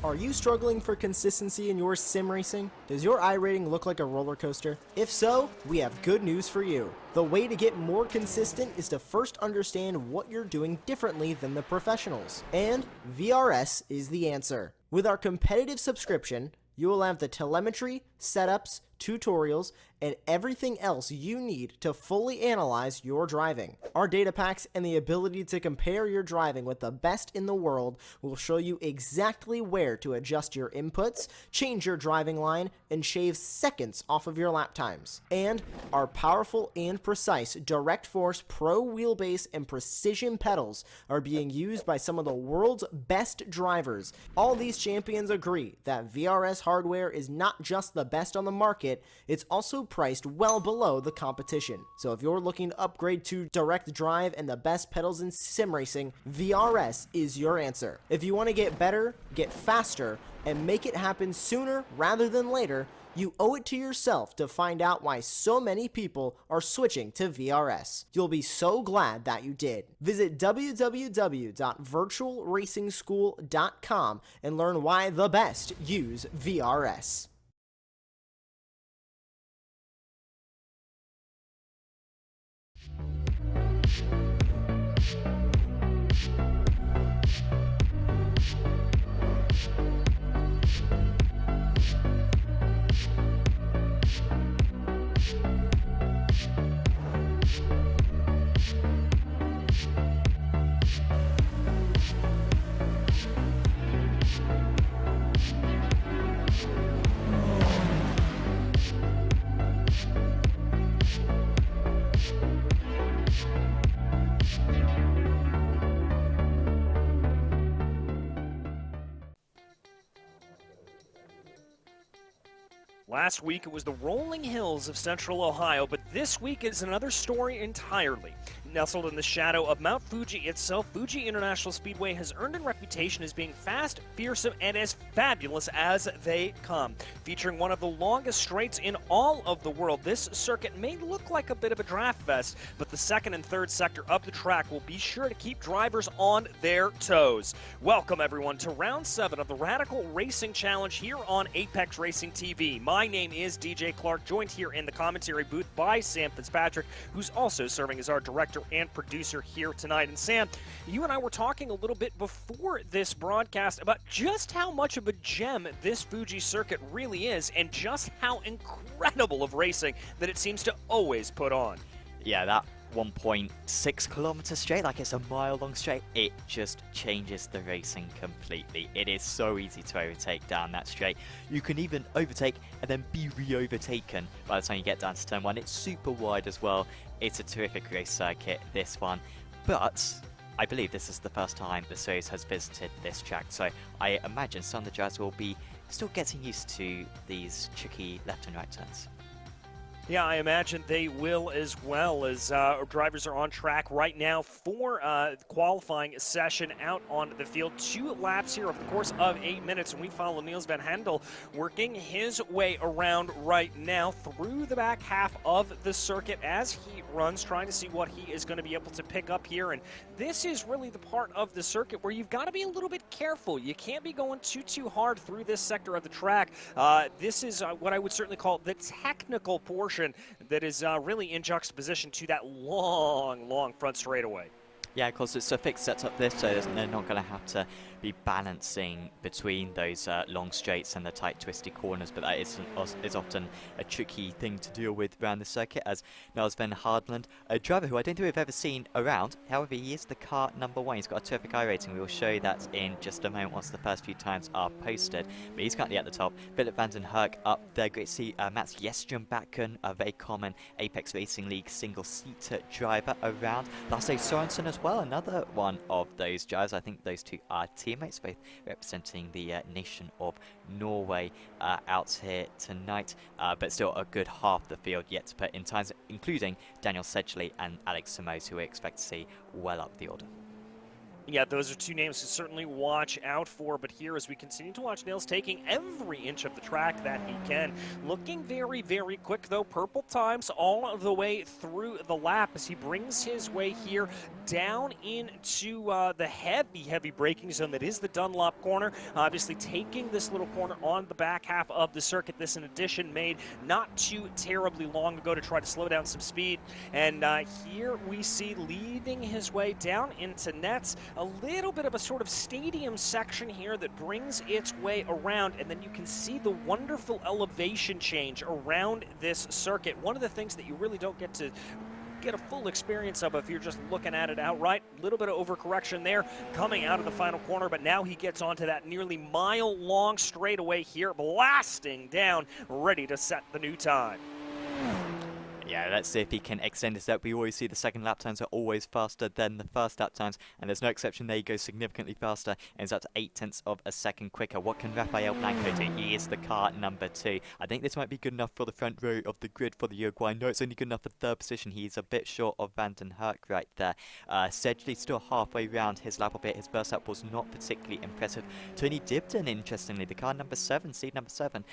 Are you struggling for consistency in your sim racing? Does your iRating look like a roller coaster? If so, we have good news for you. The way to get more consistent is to first understand what you're doing differently than the professionals. And VRS is the answer. With our competitive subscription, you will have the telemetry, setups, tutorials, and everything else you need to fully analyze your driving. Our data packs and the ability to compare your driving with the best in the world will show you exactly where to adjust your inputs, change your driving line, and shave seconds off of your lap times. And our powerful and precise Direct Force Pro wheelbase and precision pedals are being used by some of the world's best drivers. All these champions agree that VRS hardware is not just the best on the market, it's also priced well below the competition. So if you're looking to upgrade to direct drive and the best pedals in sim racing, VRS is your answer. If you want to get better, get faster, and make it happen sooner rather than later, you owe it to yourself to find out why so many people are switching to VRS. You'll be so glad that you did. Visit www.virtualracingschool.com and learn why the best use VRS. Last week it was the rolling hills of central Ohio, but this week is another story entirely. Nestled in the shadow of Mount Fuji itself, Fuji International Speedway has earned a reputation as being fast, fearsome, and as fabulous as they come. Featuring one of the longest straights in all of the world, this circuit may look like a bit of a draft fest, but the second and third sector of the track will be sure to keep drivers on their toes. Welcome everyone to round 7 of the Radical Racing Challenge here on Apex Racing TV. My name is DJ Clark, joined here in the commentary booth by Sam Fitzpatrick, who's also serving as our director and producer here tonight. And Sam, you and I were talking a little bit before this broadcast about just how much of a gem this Fuji circuit really is and just how incredible of racing that it seems to always put on. Yeah, that 1.6 kilometer straight, like it's a mile long straight, it just changes the racing completely. It is so easy to overtake down that straight. You can even overtake and then be re-overtaken by the time you get down to turn 1. It's super wide as well. It's a terrific race circuit, this one, but I believe this is the first time the series has visited this track, so I imagine some of the drivers will be still getting used to these tricky left and right turns. Yeah, I imagine they will as well, as drivers are on track right now for qualifying session out on the field. 2 laps here over the course of 8 minutes, and we follow Niels van Hendel working his way around right now through the back half of the circuit as he runs, trying to see what he is going to be able to pick up here. And this is really the part of the circuit where you've got to be a little bit careful. You can't be going too hard through this sector of the track. This is what I would certainly call the technical portion that is really in juxtaposition to that long front straightaway. Yeah, because it's a fixed setup this, so they're not going to have to be balancing between those long straights and the tight twisty corners, but that is often a tricky thing to deal with around the circuit, as Niels van Hendel, a driver who I don't think we've ever seen around. However, he is the car number 1. He's got a terrific iRacing. We will show that in just a moment once the first few times are posted, but he's currently at the top. Philip van den Herk up there. Great to see Mats Jestrom-Bakken, a very common Apex Racing League single-seater driver around. Lasse Sorensen as well, another one of those drivers. I think those two are teammates, both representing the nation of Norway out here tonight, but still a good half the field yet to put in times, including Daniel Sedgley and Alex Simoes, who we expect to see well up the order. Yeah, those are 2 names to certainly watch out for, but here as we continue to watch Niels taking every inch of the track that he can. Looking very quick though, purple times all the way through the lap as he brings his way here down into the heavy braking zone that is the Dunlop corner. Obviously taking this little corner on the back half of the circuit. This in addition made not too terribly long ago to try to slow down some speed. And here we see leading his way down into nets. A little bit of a sort of stadium section here that brings its way around, and then you can see the wonderful elevation change around this circuit. One of the things that you really don't get to get a full experience of if you're just looking at it outright. A little bit of overcorrection there coming out of the final corner, but now he gets onto that nearly mile-long straightaway here, blasting down, ready to set the new time. Yeah, let's see if he can extend this out. We always see the second lap times are always faster than the first lap times, and there's no exception there. He goes significantly faster, ends up to 0.8 of a second quicker. What can Rafael Blanco do? He is the car number 2. I think this might be good enough for the front row of the grid for the Uruguay. No, it's only good enough for 3rd position. He's a bit short of Van den Herk right there. Sedgley still halfway round his lap a bit. His first lap was not particularly impressive. Tony Dibden, interestingly, the car number 7, seed number 7,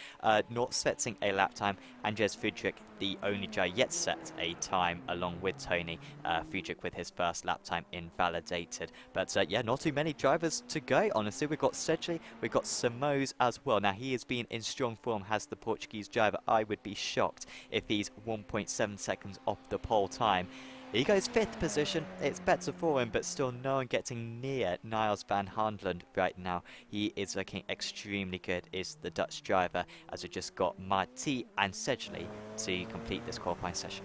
not setting a lap time. Andres Friedrich, the only driver yet set a time along with Tony. Friedrich with his first lap time invalidated. But yeah, not too many drivers to go, honestly. We've got Sedgley, we've got Simoes as well. Now, he has been in strong form, has the Portuguese driver. I would be shocked if he's 1.7 seconds off the pole time. He goes 5th position. It's better for him, but still no one getting near Niels van Hendel right now. He is looking extremely good, is the Dutch driver, as we just got Marti and Sedgley to complete this qualifying session.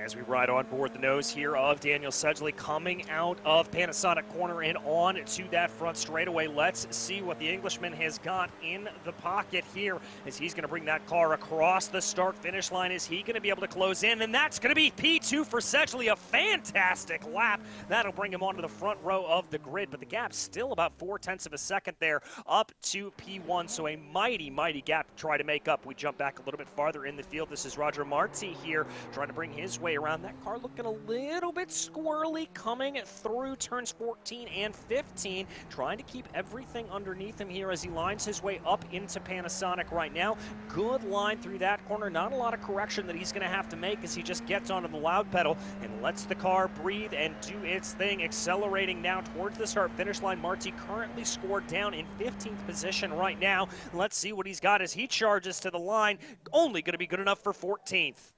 As we ride on board the nose here of Daniel Sedgley coming out of Panasonic corner and on to that front straightaway. Let's see what the Englishman has got in the pocket here as he's going to bring that car across the start-finish line. Is he going to be able to close in? And that's going to be P2 for Sedgley, a fantastic lap. That'll bring him onto the front row of the grid, but the gap's still about 0.4 of a second there up to P1, so a mighty, mighty gap to try to make up. We jump back a little bit farther in the field. This is Roger Marti here trying to bring his way around. That car looking a little bit squirrely coming through turns 14 and 15, trying to keep everything underneath him here as he lines his way up into Panasonic right now. Good line through that corner. Not a lot of correction that he's going to have to make as he just gets onto the loud pedal and lets the car breathe and do its thing, accelerating now towards the start-finish line. Marti currently scored down in 15th position right now. Let's see what he's got as he charges to the line. Only going to be good enough for 14th.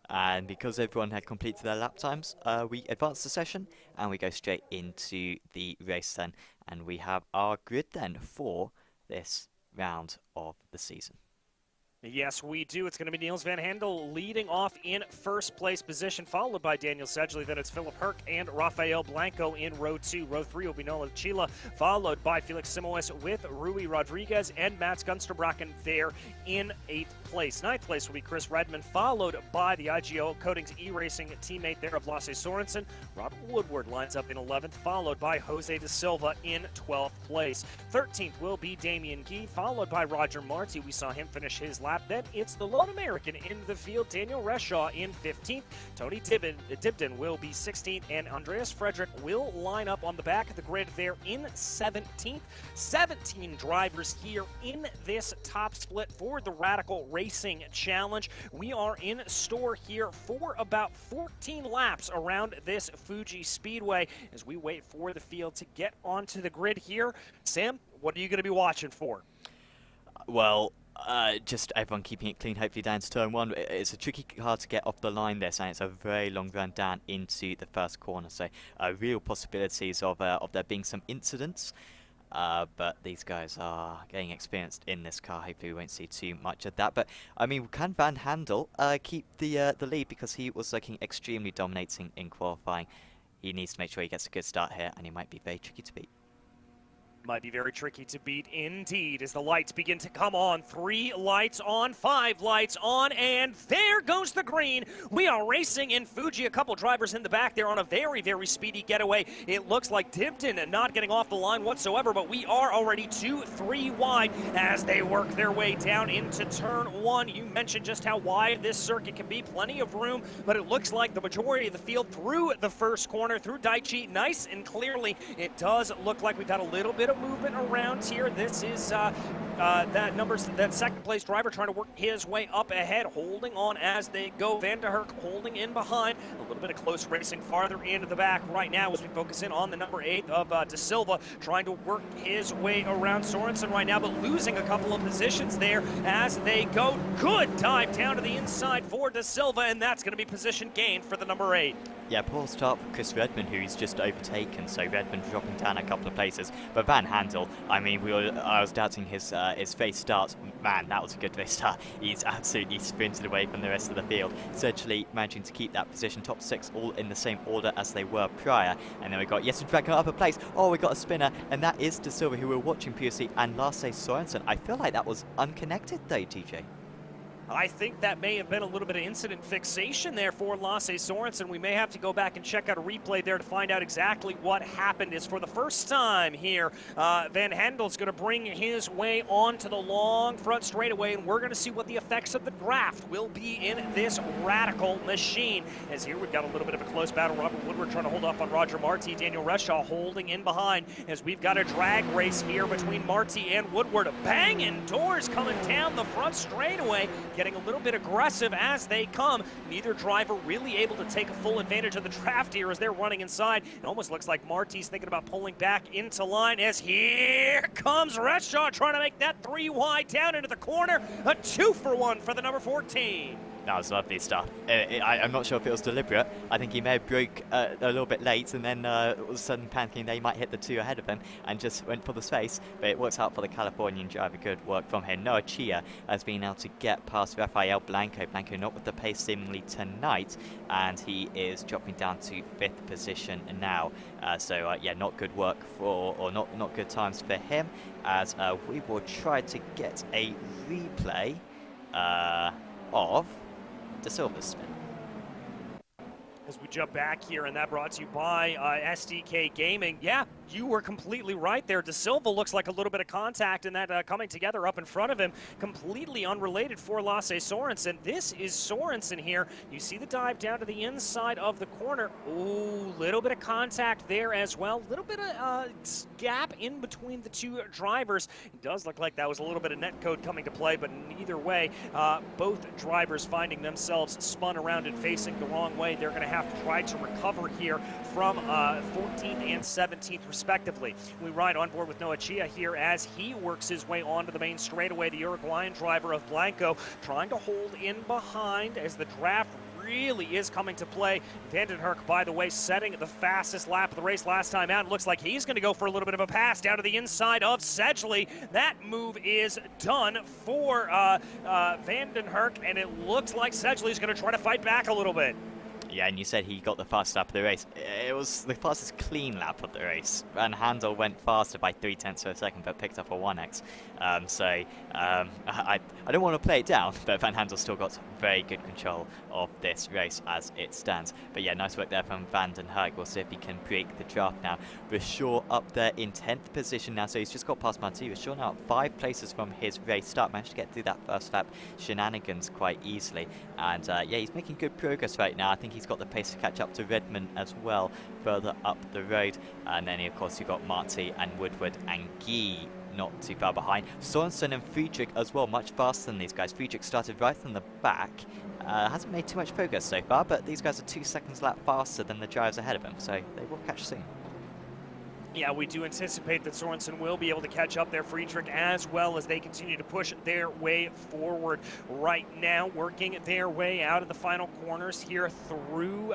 And because everyone had completed their lap times, we advance the session and we go straight into the race then. And we have our grid then for this round of the season. Yes, we do. It's going to be Niels van Handel leading off in first place position, followed by Daniel Sedgley. Then it's Philip Herc and Rafael Blanco in row 2. Row 3 will be Nola Chila, followed by Felix Simoes with Rui Rodriguez and Mats Gunsterbracken there in 8th place. 9th place will be Chris Redmond, followed by the IGO Coatings iRacing teammate there of Lasse Sorensen. Robert Woodward lines up in 11th, followed by Jose da Silva in 12th place. 13th will be Damian Gee, followed by Roger Marti. We saw him finish his lap. Then it's the lone American in the field, Daniel Reshaw in 15th. Tony Dibden will be 16th, and Andreas Frederick will line up on the back of the grid there in 17th. 17 drivers here in this top split for the Radical Racing Challenge. We are in store here for about 14 laps around this Fuji Speedway as we wait for the field to get onto the grid here. Sam, what are you going to be watching for? Well, just everyone keeping it clean, hopefully down to turn 1. It's a tricky car to get off the line this, and it's a very long run down into the first corner, so real possibilities of there being some incidents. But these guys are getting experienced in this car. Hopefully we won't see too much of that. But, I mean, can Van Handel keep the lead, because he was looking extremely dominating in qualifying. He needs to make sure he gets a good start here, and he might be very tricky to beat. Might be very tricky to beat indeed as the lights begin to come on. 3 lights on, 5 lights on, and there goes the green. We are racing in Fuji. A couple drivers in the back there on a very, very speedy getaway. It looks like Dibden not getting off the line whatsoever, but we are already 2-3 wide as they work their way down into turn 1. You mentioned just how wide this circuit can be. Plenty of room, but it looks like the majority of the field through the first corner, through Daichi, nice and clearly. It does look like we've got a little bit of movement around here. This is that second place driver trying to work his way up ahead, holding on as they go. Van der Herk holding in behind. A little bit of close racing farther into the back right now as we focus in on the number 8 of Da Silva, trying to work his way around Sorensen right now, but losing a couple of positions there as they go. Good dive down to the inside for Da Silva, and that's going to be position gain for the number 8. Yeah, poor start for Chris Redmond, who he's just overtaken, so Redmond dropping down a couple of places. But Van Handel, I mean, I was doubting his race start. Man, that was a good race start. He's absolutely sprinted away from the rest of the field. Certainly managing to keep that position, top 6 all in the same order as they were prior. And then we got Jesper Dragon up a place. Oh, we got a spinner, and that is Da Silva, who we were watching previously, and Lasse Sorensen. I feel like that was unconnected though, TJ. I think that may have been a little bit of incident fixation there for Lasse Sorensen. We may have to go back and check out a replay there to find out exactly what happened. Is for the first time here, Van Handel's going to bring his way onto the long front straightaway, and we're going to see what the effects of the draft will be in this Radical machine. As here we've got a little bit of a close battle. Robert Woodward trying to hold up on Roger Marti. Daniel Reshaw holding in behind as we've got a drag race here between Marti and Woodward. Banging doors coming down the front straightaway, getting a little bit aggressive as they come. Neither driver really able to take a full advantage of the draft here as they're running inside. It almost looks like Marti's thinking about pulling back into line as here comes Reshaw trying to make that 3 wide down into the corner. A 2-for-1 for the number 14. That was lovely stuff. I'm not sure if it was deliberate. I think he may have broke a little bit late and then all of a sudden panicking they might hit the two ahead of him and just went for the space. But it works out for the Californian driver. Good work from him. Noah Chia has been able to get past Rafael Blanco. Blanco not with the pace seemingly tonight, and he is dropping down to 5th position now. Yeah, not good work or not good times for him, as we will try to get a replay of the Silver Spin. As we jump back here, and that brought to you by SDK Gaming. Yeah, you were completely right there. De Silva looks like a little bit of contact, and that coming together up in front of him, completely unrelated for Lasse Sorensen. This is Sorensen here. You see the dive down to the inside of the corner. Ooh, little bit of contact there as well. Little bit of gap in between the two drivers. It does look like that was a little bit of netcode coming to play, but either way, both drivers finding themselves spun around and facing the wrong way. They're going to have to try to recover here from 14th and 17th respectively. We ride on board with Noah Chia here as he works his way onto the main straightaway. The Uruguayan driver of Blanco trying to hold in behind as the draft really is coming to play. Vandenherk, by the way, setting the fastest lap of the race last time out. It looks like he's going to go for a little bit of a pass down to the inside of Sedgley. That move is done for Vandenherk, and it looks like Sedgley's going to try to fight back a little bit. Yeah, and you said he got the fastest lap of the race. It was the fastest clean lap of the race. Van Handel went faster by 0.3 of a second, but picked up a 1x. I don't want to play it down, but Van Handel still got very good control of this race as it stands. But yeah, nice work there from Van den Herk. We'll see if he can break the draft now. Rashaw up there in 10th position now, so he's just got past Marti. Rashaw now 5 places from his race start. Managed to get through that first lap shenanigans quite easily. And yeah, he's making good progress right now. I think he's got the pace to catch up to Redmond as well, further up the road. And then, of course, you've got Marti and Woodward and Guy not too far behind. Sorensen and Friedrich as well, much faster than these guys. Friedrich started right from the back. Hasn't made too much progress so far, but these guys are 2 seconds lap faster than the drivers ahead of him, so they will catch soon. Yeah, we do anticipate that Sorensen will be able to catch up there, Friedrich, as well as they continue to push their way forward right now, working their way out of the final corners here through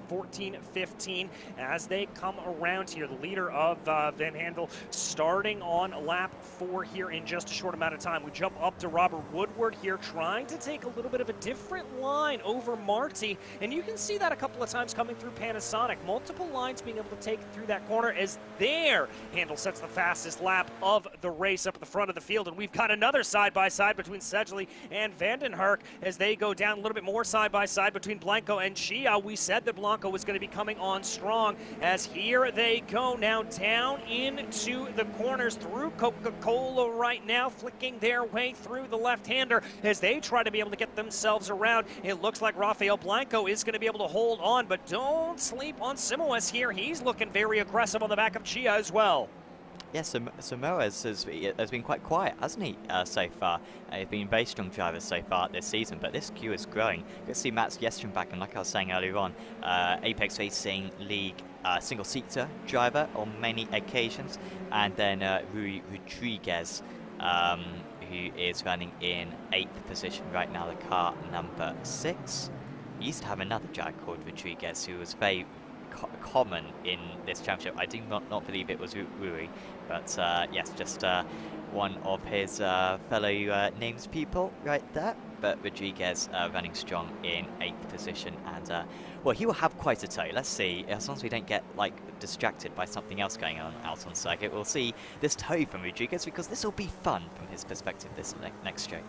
14, 15 as they come around here. The leader of Van Handel starting on lap 4 here in just a short amount of time. We jump up to Robert Woodward here, trying to take a little bit of a different line over Marti, and you can see that a couple of times coming through Panasonic. Multiple lines being able to take through that corner as there. Handel sets the fastest lap of the race up at the front of the field, and we've got another side-by-side between Sedgley and Vandenherk as they go down a little bit more side-by-side between Blanco and Chia. We said that Blanco was going to be coming on strong as here they go now down into the corners through Coca-Cola right now, flicking their way through the left-hander as they try to be able to get themselves around. It looks like Rafael Blanco is going to be able to hold on, but don't sleep on Simoes here. He's looking very aggressive on the back of Chia as well. Yes, Simoes has been quite quiet, hasn't he, so far? He's been a very strong driver so far this season, but this queue is growing. You can see Mats Jestrom back, and like I was saying earlier on, Apex Racing League single-seater driver on many occasions, and then Rui Rodriguez, who is running in 8th position right now, the car number 6. We used to have another driver called Rodriguez who was very common in this championship. I do not believe it was Rui, but yes, just one of his fellow names people right there. But Rodriguez running strong in 8th position, and well, he will have quite a tow. Let's see, as long as we don't get like distracted by something else going on out on circuit, we'll see this tow from Rodriguez, because this will be fun from his perspective this next straight.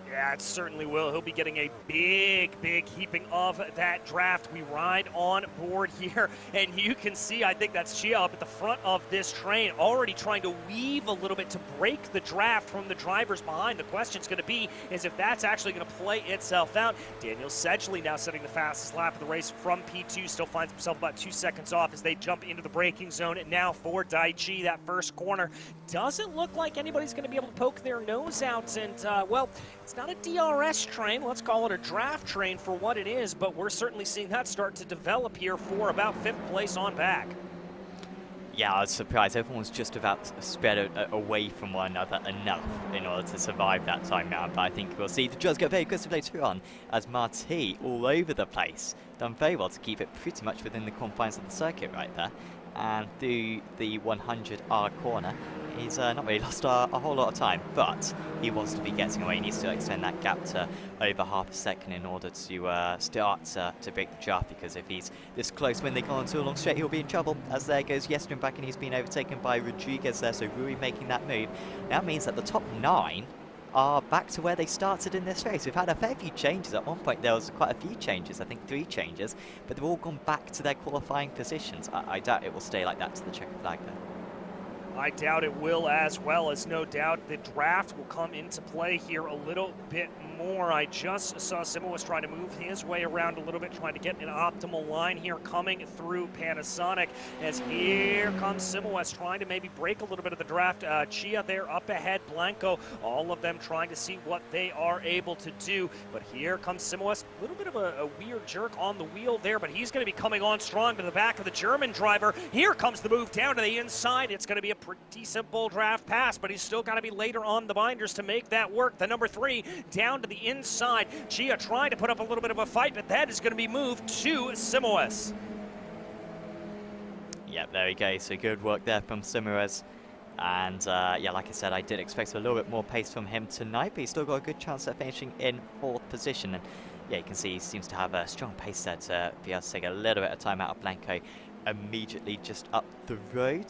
Yeah, it certainly will. He'll be getting a big heaping of that draft. We ride on board here, and you can see, I think that's Chia up at the front of this train, already trying to weave a little bit to break the draft from the drivers behind. The question's going to be is if that's actually going to play itself out. Daniel Sedgley now setting the fastest lap of the race from P2, still finds himself about 2 seconds off as they jump into the braking zone. And now for Daichi, that first corner doesn't look like anybody's going to be able to poke their nose out, and well, it's not a DRS train, let's call it a draft train for what it is, but we're certainly seeing that start to develop here for about 5th place on back. Yeah, I was surprised. Everyone was just about spread away from one another enough in order to survive that time round. But I think we'll see the Jaws get very aggressive later on as Marti all over the place. Done very well to keep it pretty much within the confines of the circuit right there. And through the 100R corner, he's not really lost a whole lot of time, but he wants to be getting away. He needs to extend that gap to over half a second in order to start to break the draft, because if he's this close when they go on to a long straight, he'll be in trouble. As there goes Yestrin back, and he's been overtaken by Rodriguez there, so Rui making that move. Now means that the top 9 are back to where they started in this race. We've had a fair few changes. At one point there was quite a few changes, I think 3 changes, but they've all gone back to their qualifying positions. I doubt it will stay like that to the checkered flag there. I doubt it will, as well as no doubt the draft will come into play here a little bit more. I just saw Simo was trying to move his way around a little bit, trying to get an optimal line here coming through Panasonic, as here comes Simoes trying to maybe break a little bit of the draft. Chia there up ahead, Blanco, all of them trying to see what they are able to do. But here comes Simoes, a little bit of a weird jerk on the wheel there, but he's going to be coming on strong to the back of the German driver. Here comes the move down to the inside. It's going to be a pretty simple draft pass, but he's still got to be later on the binders to make that work. The number 3 down to the inside. Chia trying to put up a little bit of a fight, but that is going to be moved to Simoes. Yep, there we go. So good work there from Simoes. And yeah, like I said, I did expect a little bit more pace from him tonight, but he's still got a good chance at finishing in 4th position. And yeah, you can see he seems to have a strong pace there to be able to take a little bit of time out of Blanco immediately just up the road.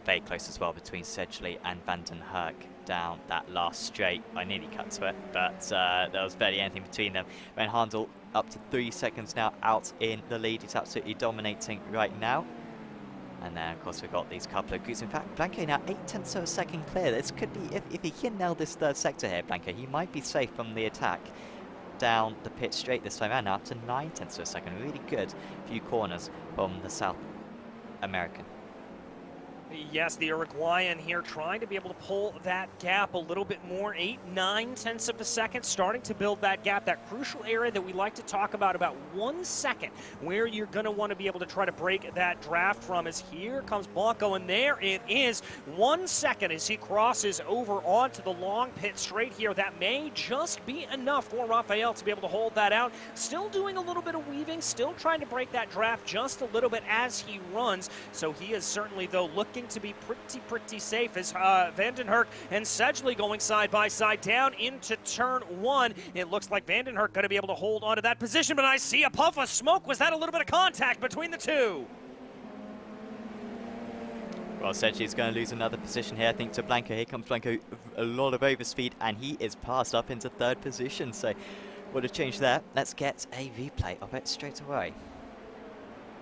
Very close as well between Sedgley and Van den Herk down that last straight. I nearly cut to it, but there was barely anything between them. Van Handel up to 3 seconds now out in the lead. He's absolutely dominating right now. And then, of course, we've got these couple of groups. In fact, Blanco now 0.8 of a second clear. This could be, if he can nail this 3rd sector here, Blanco, he might be safe from the attack down the pit straight this time around. Now up to 0.9 of a second. Really good few corners from the South American. Yes, the Uruguayan here trying to be able to pull that gap a little bit more. 8/9 of a second, starting to build that gap, that crucial area that we like to talk about 1 second, where you're going to want to be able to try to break that draft from. As here comes Blanco, and there it is. 1 second as he crosses over onto the long pit straight here. That may just be enough for Rafael to be able to hold that out. Still doing a little bit of weaving, still trying to break that draft just a little bit as he runs. So he is certainly, though, looking to be pretty safe as Van den Herk and Sedgley going side by side down into turn 1. It looks like Van den Herk going to be able to hold onto that position, but I see a puff of smoke. Was that a little bit of contact between the two? Well, Sedgley's going to lose another position here, I think, to Blanco. Here comes Blanco, a lot of overspeed, and he is passed up into 3rd position. So what a change there. Let's get a replay of it straight away.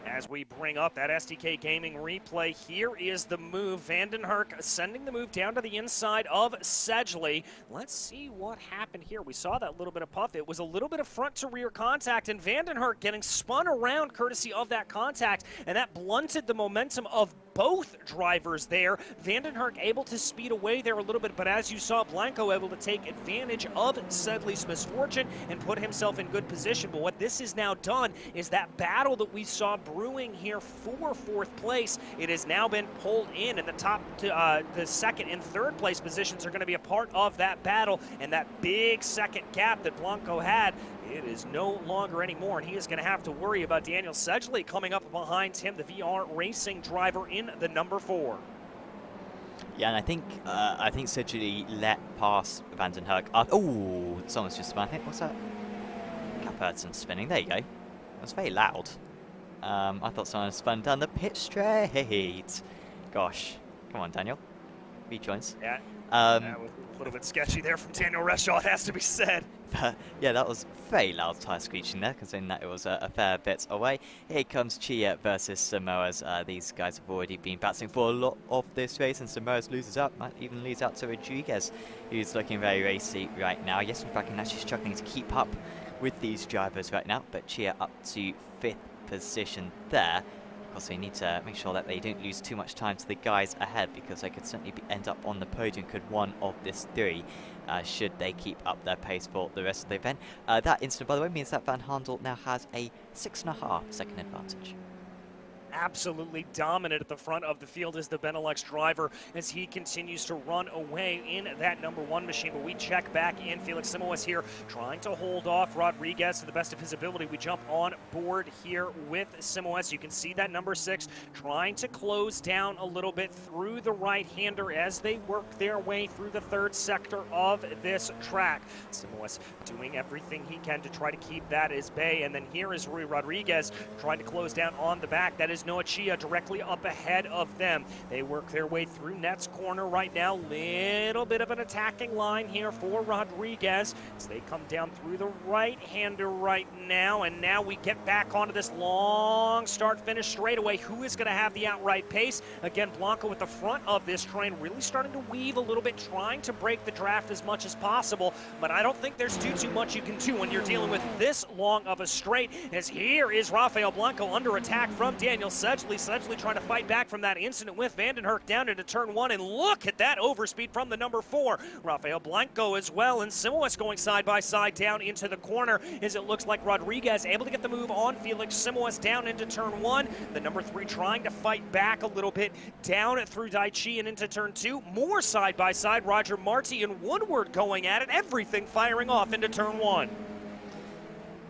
As we bring up that SDK Gaming replay, here is the move. Van den Herk sending the move down to the inside of Sedgley. Let's see what happened here. We saw that little bit of puff. It was a little bit of front-to-rear contact, and Van den Herk getting spun around courtesy of that contact, and that blunted the momentum of both drivers there. Van den Herk able to speed away there a little bit, but as you saw, Blanco able to take advantage of Sedgley's misfortune and put himself in good position. But what this has now done is that battle that we saw brewing here for 4th place, it has now been pulled in, and the top to the 2nd and 3rd place positions are going to be a part of that battle, and that big 2nd gap that Blanco had, it is no longer anymore, and he is going to have to worry about Daniel Sedgley coming up behind him, the VR Racing driver in the number 4. Yeah, and I think Sedgley let past Van den Herk. Oh, someone's just spun. I think, what's that? I've heard some spinning. There you go. That's very loud. I thought someone spun down the pit straight. Gosh. Come on, Daniel. Rejoins. Yeah, that was a little bit sketchy there from Daniel Reshaw, it has to be said. But yeah, that was very loud tire screeching there, considering that it was a fair bit away. Here comes Chia versus Simoes. These guys have already been battling for a lot of this race, and Simoes loses out, might even lose out to Rodriguez, who's looking very racy right now. Yes, in fact, and actually struggling to keep up with these drivers right now, but Chia up to 5th position there. Of course, they need to make sure that they don't lose too much time to the guys ahead, because they could certainly end up on the podium could one of this 3, should they keep up their pace for the rest of the event. That incident, by the way, means that Van Handel now has a 6.5 second advantage. absolutely dominant at the front of the field is the Benelux driver as he continues to run away in that number 1 machine. But we check back in. Felix Simoes here trying to hold off Rodriguez to the best of his ability. We jump on board here with Simoes. You can see that number 6 trying to close down a little bit through the right-hander as they work their way through the 3rd sector of this track. Simoes doing everything he can to try to keep that as bay. And then here is Rui Rodriguez trying to close down on the back. That is Noah Chia directly up ahead of them. They work their way through Net's corner right now. Little bit of an attacking line here for Rodriguez as they come down through the right-hander right now. And now we get back onto this long start-finish straightaway. Who is going to have the outright pace? Again, Blanco at the front of this train, really starting to weave a little bit, trying to break the draft as much as possible. But I don't think there's too much you can do when you're dealing with this long of a straight, as here is Rafael Blanco under attack from Daniel Sedgley. Sedgley trying to fight back from that incident with Vandenherk down into turn 1, and look at that overspeed from the number 4. Rafael Blanco as well, and Simoes going side by side down into the corner as it looks like Rodriguez able to get the move on Felix Simoes down into turn 1. The number 3 trying to fight back a little bit down through Daichi and into turn 2. More side by side, Roger Marti and Woodward going at it, everything firing off into turn 1.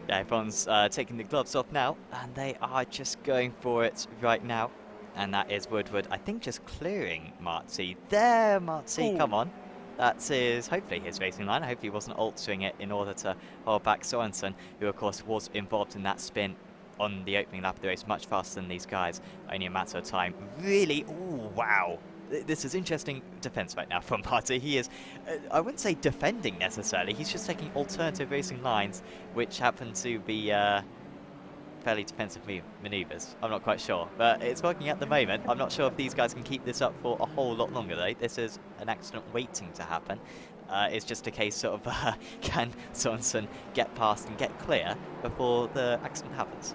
Yeah, everyone's taking the gloves off now, and they are just going for it right now. And that is Woodward, I think, just clearing Marti. There, Marti, come on. That is hopefully his racing line. I hope he wasn't altering it in order to hold back Sorensen, who of course was involved in that spin on the opening lap of the race much faster than these guys. Only a matter of time. Really, ooh, wow. This is interesting defense right now from Marti. He is, I wouldn't say defending necessarily, he's just taking alternative racing lines, which happen to be fairly defensive maneuvers. I'm not quite sure, but it's working at the moment. I'm not sure if these guys can keep this up for a whole lot longer though. This is an accident waiting to happen. It's just a case of can Sorensen get past and get clear before the accident happens.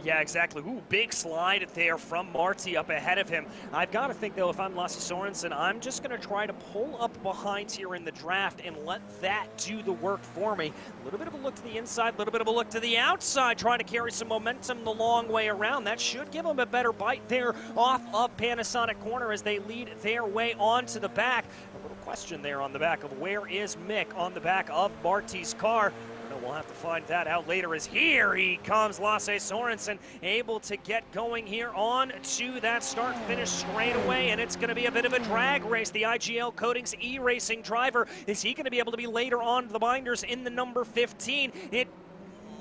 Yeah, exactly. Ooh, big slide there from Marti up ahead of him. I've got to think, though, if I'm Lasse Sorensen, I'm just going to try to pull up behind here in the draft and let that do the work for me. A little bit of a look to the inside, a little bit of a look to the outside, trying to carry some momentum the long way around. That should give him a better bite there off of Panasonic corner as they lead their way onto the back. A little question there on the back of where is Mick on the back of Marti's car. We'll have to find that out later, as here he comes, Lasse Sorensen, able to get going here on to that start-finish straight away, and it's going to be a bit of a drag race. The IGL Coatings eRacing driver, is he going to be able to be later on the binders in the number 15? It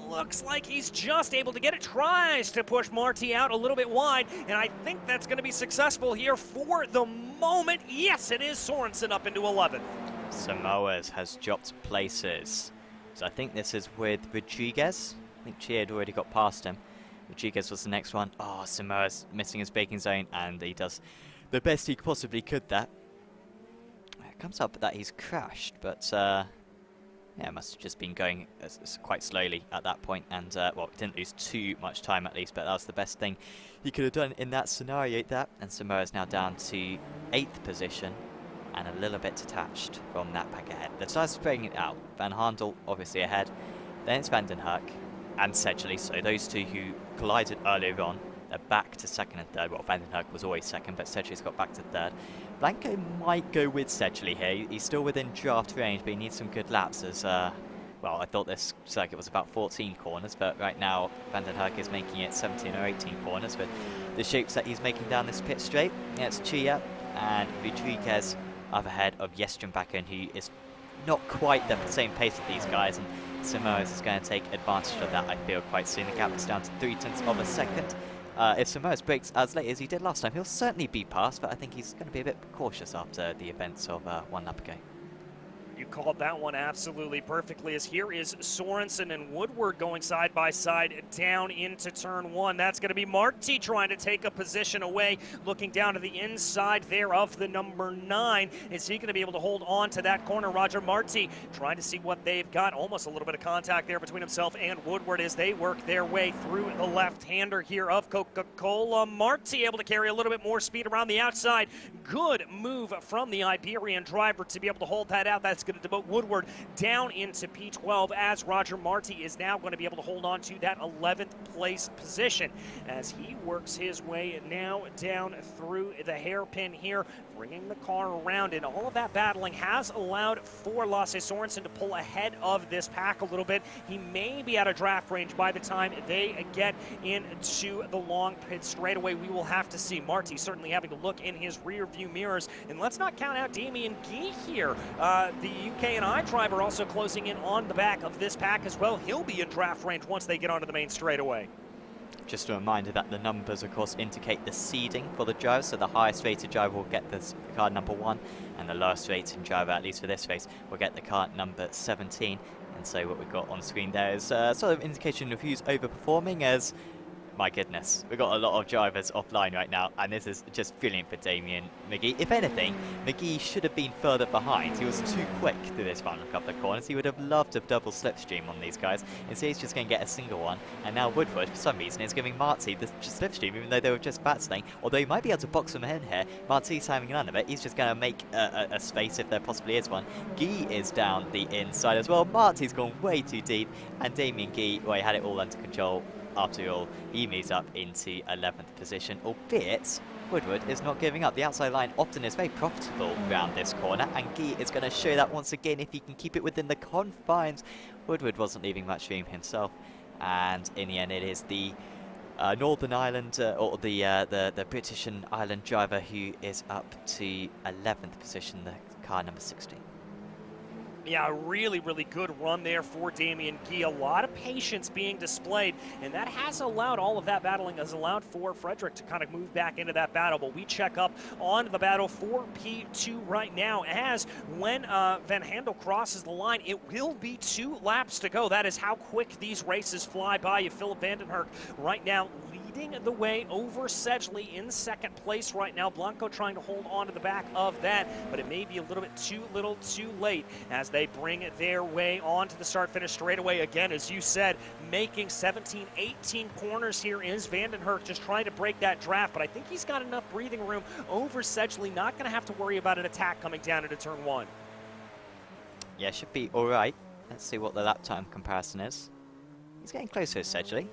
looks like he's just able to get it, tries to push Marti out a little bit wide, and I think that's going to be successful here for the moment. Yes, it is. Sorensen up into 11th. Simoes has dropped places. So I think this is with Rodriguez. I think Chia had already got past him. Rodriguez was the next one. Oh, Simoes missing his braking zone, and he does the best he possibly could there. It comes up that he's crashed, but yeah, must have just been going quite slowly at that point, and well, didn't lose too much time at least, but that was the best thing he could have done in that scenario there. And Simoes now down to 8th position, and a little bit detached from that back ahead. They've started spreading it out. Van Handel obviously ahead, then it's Vandenherk and Sedgley, so those two who collided earlier on, they're back to 2nd and 3rd. Well, Vandenherk was always 2nd, but Sedgley's got back to 3rd. Blanco might go with Sedgley here. He's still within draft range, but he needs some good laps as, well, I thought this circuit was about 14 corners, but right now Vandenherk is making it 17 or 18 corners with the shapes that he's making down this pit straight. Yeah, it's Chia and Rodriguez up ahead of Jestrenbakken, who is not quite the same pace as these guys, and Simoes is going to take advantage of that, I feel, quite soon. The gap is down to 0.3 of a second. If Simoes breaks as late as he did last time, he'll certainly be passed, but I think he's going to be a bit cautious after the events of one lap ago. You called that one absolutely perfectly, as here is Sorensen and Woodward going side by side down into turn 1. That's going to be Marti trying to take a position away, looking down to the inside there of the number 9. Is he going to be able to hold on to that corner? Roger Marti trying to see what they've got. Almost a little bit of contact there between himself and Woodward as they work their way through the left-hander here of Coca-Cola. Marti able to carry a little bit more speed around the outside. Good move from the Iberian driver to be able to hold that out. That's It's going to demote Woodward down into P12 as Roger Marti is now going to be able to hold on to that 11th place position as he works his way now down through the hairpin here, bringing the car around. And all of that battling has allowed for Lasse Sorensen to pull ahead of this pack a little bit. He may be out of draft range by the time they get into the long pit straightaway. We will have to see. Marti certainly having to look in his rear view mirrors. And let's not count out Damien Guy here. The UK&I driver also closing in on the back of this pack as well. He'll be in draft range once they get onto the main straightaway. Just a reminder that the numbers, of course, indicate the seeding for the driver, so the highest rated driver will get this car number 1, and the lowest rated driver, at least for this race, will get the car number 17. And so what we've got on screen there is sort of indication of who's overperforming, as my goodness, we've got a lot of drivers offline right now, and this is just brilliant for Damien McGee. If anything, McGee should have been further behind. He was too quick through this final couple of corners. He would have loved a double slipstream on these guys. Instead, he's just going to get a single one. And now Woodward, for some reason, is giving Marti the slipstream, even though they were just battling. Although he might be able to box them in here. Marti's having none of it. He's just going to make a space if there possibly is one. Guy is down the inside as well. Marti's gone way too deep. And Damien Guy, well, he had it all under control. After all, he moves up into 11th position, albeit Woodward is not giving up. The outside line often is very profitable around this corner, and Guy is going to show that once again if he can keep it within the confines. Woodward wasn't leaving much room himself, and in the end it is the Northern Ireland, or the British and Ireland driver who is up to 11th position, the car number 16. Yeah, a really, really good run there for Damien Guy. A lot of patience being displayed, and that has allowed, all of that battling has allowed for Frederick to kind of move back into that battle. But we check up on the battle for P2 right now, as when Van Handel crosses the line, it will be 2 laps to go. That is how quick these races fly by you. Philip Vandenherk right now leading the way over Sedgley in second place right now. Blanco trying to hold on to the back of that, but it may be a little bit too late as they bring their way onto the start-finish straightaway. Again, as you said, making 17, 18 corners here is Vandenherk, just trying to break that draft, but I think he's got enough breathing room over Sedgley, not going to have to worry about an attack coming down into turn 1. Yeah, should be all right. Let's see what the lap time comparison is. He's getting closer to Sedgley.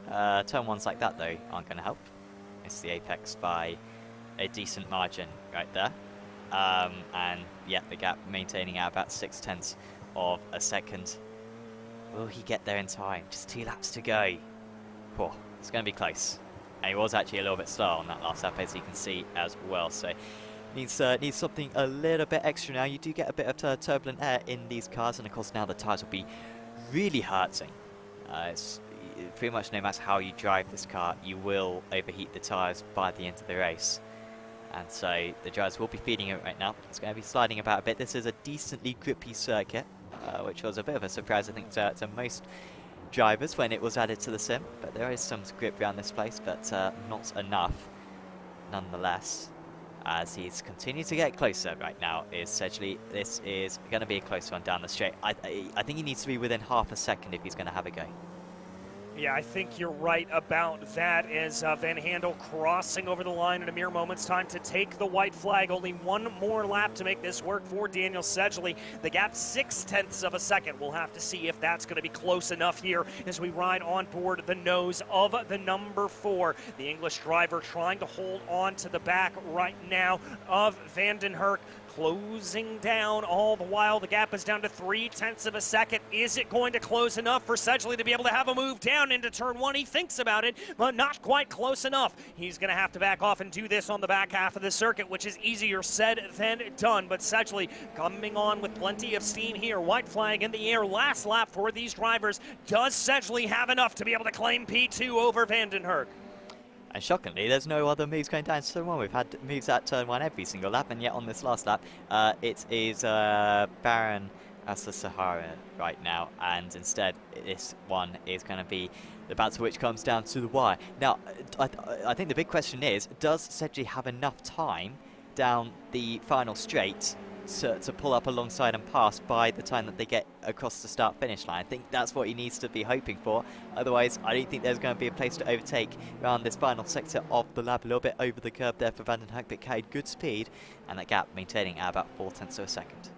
Turn 1s like that, though, aren't going to help. It's the apex by a decent margin right there. And yeah, the gap maintaining at about 0.6 of a second. Will he get there in time? Just 2 laps to go. Oh, it's going to be close. And he was actually a little bit slow on that last lap, as you can see as well. So needs something a little bit extra now. You do get a bit of turbulent air in these cars, and of course now the tyres will be really hurting. It's pretty much no matter how you drive this car, you will overheat the tyres by the end of the race. And so the drivers will be feeding it right now. It's going to be sliding about a bit. This is a decently grippy circuit, which was a bit of a surprise, I think, to most drivers when it was added to the sim. But there is some grip around this place, but not enough nonetheless. As he's continuing to get closer right now is Sedgley. This is going to be a close one down the straight. I think he needs to be within half a second if he's going to have a go. Yeah, I think you're right about that, as Van Handel crossing over the line in a mere moment's time to take the white flag. Only 1 more lap to make this work for Daniel Sedgley. The gap 0.6 of a second. We'll have to see if that's going to be close enough here as we ride on board the nose of the number 4. The English driver trying to hold on to the back right now of Vandenherk. Closing down all the while. The gap is down to 0.3 of a second. Is it going to close enough for Sedgley to be able to have a move down into turn 1? He thinks about it, but not quite close enough. He's going to have to back off and do this on the back half of the circuit, which is easier said than done. But Sedgley coming on with plenty of steam here. White flag in the air. Last lap for these drivers. Does Sedgley have enough to be able to claim P2 over Vandenherk? And shockingly, there's no other moves going down to turn 1. We've had moves at turn 1 every single lap, and yet on this last lap, it is Baron Asa Sahara right now, and instead this one is going to be the battle which comes down to the wire. Now, I think the big question is, does Sedgley have enough time down the final straight to pull up alongside and pass by the time that they get across the start-finish line? I think that's what he needs to be hoping for. Otherwise, I don't think there's going to be a place to overtake around this final sector of the lap. A little bit over the curb there for Vandenherk, but carried good speed, and that gap maintaining at about 0.4 of a second.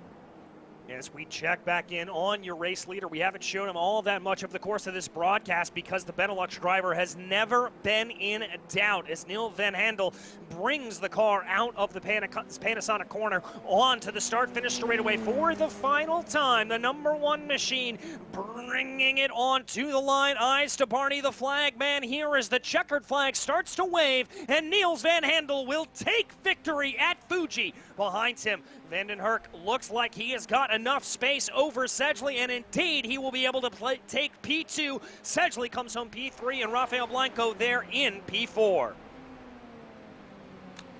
As we check back in on your race leader, we haven't shown him all that much of the course of this broadcast because the Benelux driver has never been in doubt as Neil Van Handel brings the car out of the Panasonic corner onto the start-finish straightaway for the final time. The number 1 machine bringing it onto the line. Eyes to Barney, the flag man, here as the checkered flag starts to wave, and Niels Van Handel will take victory at Fuji. Behind him, Vandenherk looks like he has got enough space over Sedgley, and indeed he will be able to take P2. Sedgley comes home P3, and Rafael Blanco there in P4.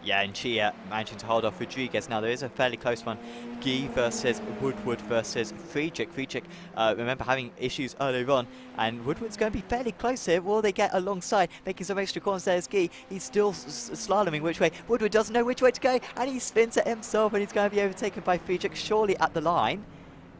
Yeah, and Chia managing to hold off Rodriguez. Now, there is a fairly close one. Guy versus Woodward versus Friedrich. Friedrich, remember, having issues earlier on, and Woodward's going to be fairly close here. Will they get alongside, making some extra corners? There's Guy. He's still slaloming which way. Woodward doesn't know which way to go, and he spins it himself, and he's going to be overtaken by Friedrich, surely at the line.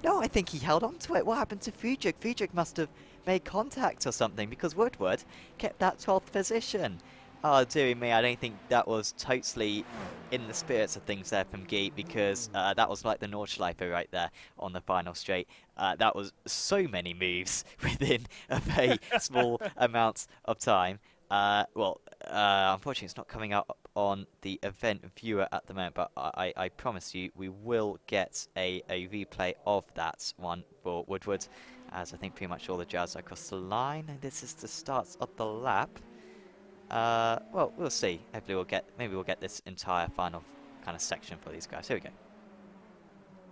No, I think he held on to it. What happened to Friedrich? Friedrich must have made contact or something, because Woodward kept that 12th position. Oh, dearie me, I don't think that was totally in the spirits of things there from Guy, because that was like the Nordschleife right there on the final straight. That was so many moves within a very small amount of time. Unfortunately, it's not coming up on the event viewer at the moment, but I promise you we will get a replay of that one for Woodward, as I think pretty much all the drivers are across the line, and this is the start of the lap. Well, we'll see. Hopefully maybe we'll get this entire final kind of section for these guys. Here we go.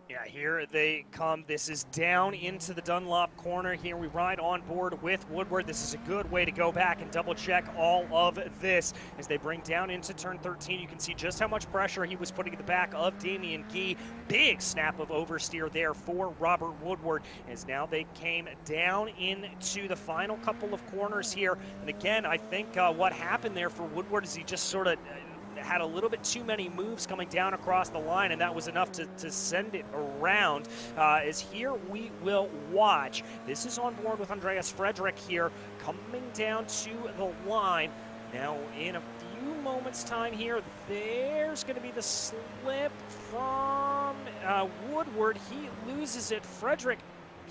Yeah, here they come. This is down into the Dunlop corner. Here we ride on board with Woodward. This is a good way to go back and double check all of this. As they bring down into turn 13, you can see just how much pressure he was putting in the back of Damien Guy. Big snap of oversteer there for Robert Woodward, as now they came down into the final couple of corners here. And again, I think what happened there for Woodward is he just sort of had a little bit too many moves coming down across the line, and that was enough to send it around. As here we will watch. This is on board with Andreas Frederick here, coming down to the line. Now, in a few moments' time here, there's going to be the slip from Woodward. He loses it. Frederick,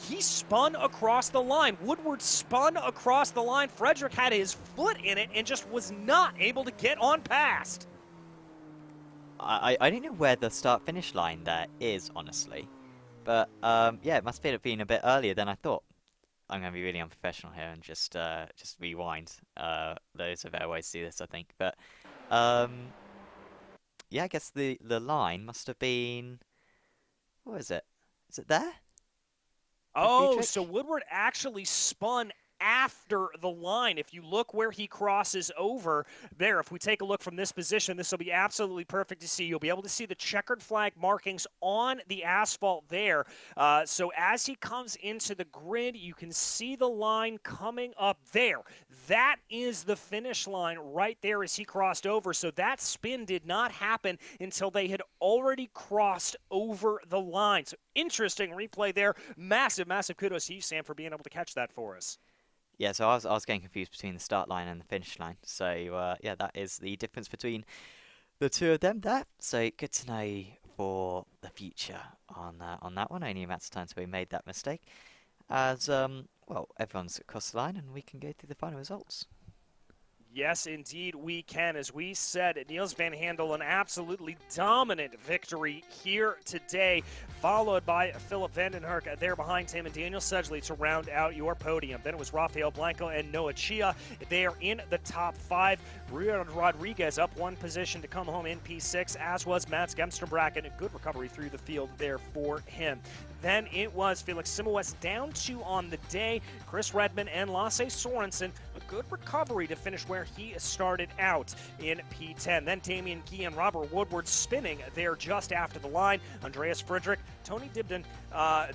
he spun across the line. Woodward spun across the line. Frederick had his foot in it and just was not able to get on past. I don't know where the start-finish line there is, honestly. But, yeah, it must have been a bit earlier than I thought. I'm going to be really unprofessional here and just rewind. Those are better ways to do this, I think. But, yeah, I guess the line must have been... What is it? Is it there? Oh, so Woodward actually spun after the line. If you look where he crosses over there, if we take a look from this position, this will be absolutely perfect to see. You'll be able to see the checkered flag markings on the asphalt there. So as he comes into the grid, you can see the line coming up there. That is the finish line right there as he crossed over. So that spin did not happen until they had already crossed over the line. So interesting replay there. Massive, massive kudos to you, Sam, for being able to catch that for us. Yeah, so I was getting confused between the start line and the finish line. So, yeah, that is the difference between the two of them there. So, good to know for the future on that one. Only amounts of time so we made that mistake. As, well, everyone's across the line and we can go through the final results. Yes, indeed, we can. As we said, Niels Van Handel, an absolutely dominant victory here today, followed by Philip Vandenherk there behind him and Daniel Sedgley to round out your podium. Then it was Rafael Blanco and Noah Chia. They are in the top 5. Rio Rodriguez up 1 position to come home in P6, as was Mats Gemsterbracken. A good recovery through the field there for him. Then it was Felix Simoes down 2 on the day. Chris Redman and Lasse Sorensen, a good recovery to finish where he started out in P10. Then Damien Guy and Robert Woodward spinning there just after the line. Andreas Friedrich, Tony Dibden,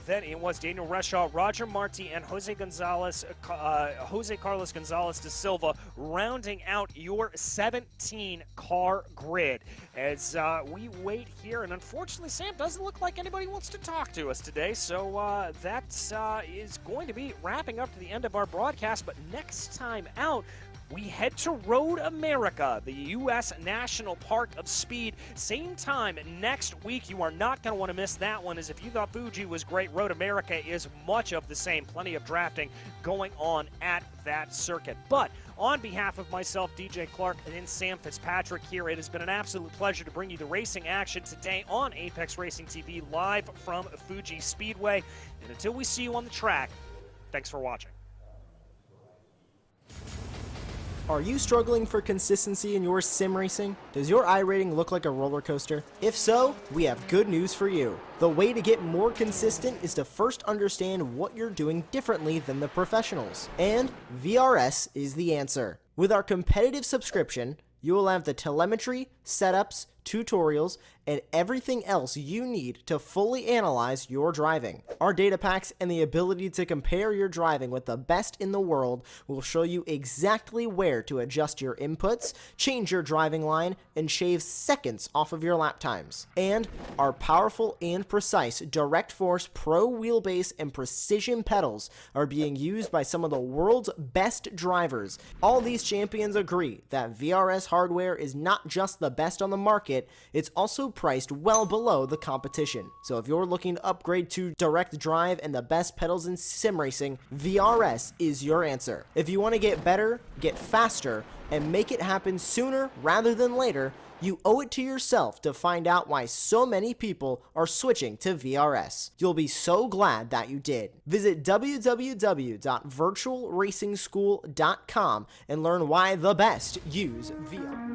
then it was Daniel Reshaw, Roger Marti, and Jose Carlos Gonzalez de Silva rounding out your 17-car grid. As we wait here, and unfortunately, Sam, doesn't look like anybody wants to talk to us today, so that is going to be wrapping up to the end of our broadcast. But next time out, we head to Road America, the U.S. National Park of Speed. Same time next week. You are not going to want to miss that one, as if you thought Fuji was great, Road America is much of the same. Plenty of drafting going on at that circuit. But on behalf of myself, DJ Clark, and Sam Fitzpatrick here, it has been an absolute pleasure to bring you the racing action today on Apex Racing TV, live from Fuji Speedway. And until we see you on the track, thanks for watching. Are you struggling for consistency in your sim racing? Does your iRating look like a roller coaster? If so, we have good news for you. The way to get more consistent is to first understand what you're doing differently than the professionals. And VRS is the answer. With our competitive subscription, you will have the telemetry, setups, tutorials, and everything else you need to fully analyze your driving. Our data packs and the ability to compare your driving with the best in the world will show you exactly where to adjust your inputs, change your driving line, and shave seconds off of your lap times. And our powerful and precise Direct Force Pro wheelbase and precision pedals are being used by some of the world's best drivers. All these champions agree that VRS hardware is not just the best on the market, it's also priced well below the competition. So if you're looking to upgrade to direct drive and the best pedals in sim racing, VRS is your answer. If you want to get better, get faster, and make it happen sooner rather than later, you owe it to yourself to find out why so many people are switching to VRS. You'll be so glad that you did. Visit www.virtualracingschool.com and learn why the best use VRS.